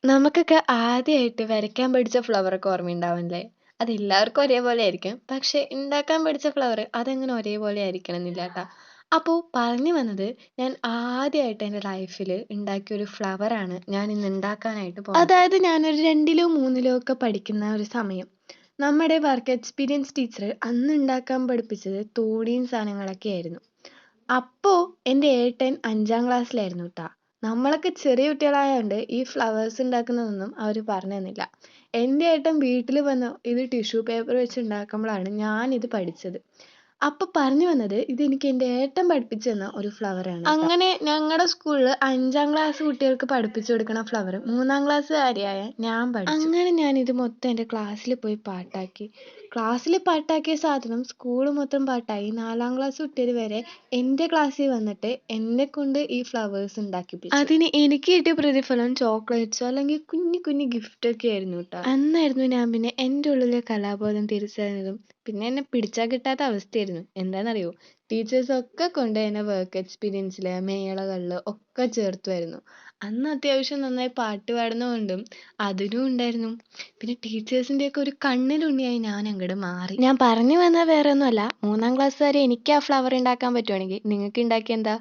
നമുക്കൊക്കെ ആദ്യമായിട്ട് വരയ്ക്കാൻ പഠിച്ച ഫ്ലവറൊക്കെ ഓർമ്മയുണ്ടാവുമല്ലേ? അതെല്ലാവർക്കും ഒരേപോലെ ആയിരിക്കും. പക്ഷേ ഉണ്ടാക്കാൻ പഠിച്ച ഫ്ലവർ അതങ്ങനെ ഒരേപോലെ ആയിരിക്കണമെന്നില്ല ട്ടാ. അപ്പോ പറഞ്ഞു വന്നത് ഞാൻ ആദ്യമായിട്ട് എൻ്റെ ലൈഫിൽ ഉണ്ടാക്കിയ ഒരു ഫ്ലവറാണ് ഞാൻ ഇന്ന് ഉണ്ടാക്കാനായിട്ട് പോകുന്നത്. അതായത് ഞാനൊരു 2ലോ 3ലോ ഒക്കെ പഠിക്കുന്ന ഒരു സമയം. നമ്മുടെ വർക്ക് എക്സ്പീരിയൻസ് ടീച്ചർ അന്ന് ഉണ്ടാക്കാൻ പഠിപ്പിച്ചത് തോണിയും സാധനങ്ങളൊക്കെ ആയിരുന്നു. അപ്പോ എൻ്റെ ഏട്ടൻ 5ാം ക്ലാസ്സിലായിരുന്നു ട്ടാ. നമ്മളൊക്കെ ചെറിയ കുട്ടികളായോണ്ട് ഈ ഫ്ലവേഴ്സ് ഉണ്ടാക്കുന്നതൊന്നും അവർ പറഞ്ഞു തന്നില്ല. എൻ്റെ ഏട്ടൻ വീട്ടിൽ വന്ന് ഇത് ടിഷ്യൂ പേപ്പർ വെച്ച് ഉണ്ടാക്കുമ്പോഴാണ് ഞാനിത് പഠിച്ചത്. അപ്പൊ പറഞ്ഞു വന്നത് ഇതെനിക്ക് എൻ്റെ ഏട്ടൻ പഠിപ്പിച്ചു തന്ന ഒരു ഫ്ലവറാണ് ട്ടോ. അങ്ങനെ ഞങ്ങളുടെ സ്കൂളിൽ 5ാം ക്ലാസ് കുട്ടികൾക്ക് പഠിപ്പിച്ചു കൊടുക്കണ ഫ്ലവർ 3ാം ക്ലാസ്സുകാരിയായ ഞാൻ പഠിച്ചു. അങ്ങനെ ഞാനിത് മൊത്തം എൻ്റെ ക്ലാസ്സിൽ പോയി പാട്ടാക്കി. ക്ലാസ്സിൽ പാട്ടാക്കിയ സാധനം സ്കൂൾ മൊത്തം പാട്ടായി. 4ാം ക്ലാസ് കുട്ടികൾ വരെ എൻ്റെ ക്ലാസ്സിൽ വന്നിട്ട് എന്നെക്കൊണ്ട് ഈ ഫ്ലവേഴ്സ് ഉണ്ടാക്കിപ്പിച്ചു. അതിന് എനിക്ക് കിട്ടിയ പ്രതിഫലം ചോക്ലേറ്റ്സോ അല്ലെങ്കിൽ കുഞ്ഞു കുഞ്ഞു ഗിഫ്റ്റൊക്കെ ആയിരുന്നു ട്ടോ. അന്നായിരുന്നു ഞാൻ പിന്നെ എൻ്റെ ഉള്ളിലെ കലാബോധം തിരിച്ചറിഞ്ഞതും പിന്നെ എന്നെ പിടിച്ചാൽ കിട്ടാത്ത അവസ്ഥയായിരുന്നു. എന്താണെന്നറിയോ? ടീച്ചേഴ്സൊക്കെ കൊണ്ട് എന്നെ വർക്ക് എക്സ്പീരിയൻസിൽ മേളകളിൽ ഒക്കെ ചേർത്തുമായിരുന്നു. അന്ന് അത്യാവശ്യം നന്നായി പാട്ട് പാടുന്നതുകൊണ്ടും അതിനും ഉണ്ടായിരുന്നു. പിന്നെ ടീച്ചേഴ്സിൻ്റെയൊക്കെ ഒരു കണ്ണിലുണ്ണിയായി ഞാൻ അങ്ങോട്ട് മാറി. ഞാൻ പറഞ്ഞു വന്നത് വേറെ ഒന്നുമല്ല, 3ാം ക്ലാസ് വരെ എനിക്ക് ആ ഫ്ലവർ ഉണ്ടാക്കാൻ പറ്റുവാണെങ്കിൽ നിങ്ങൾക്ക് ഉണ്ടാക്കിയ എന്താ?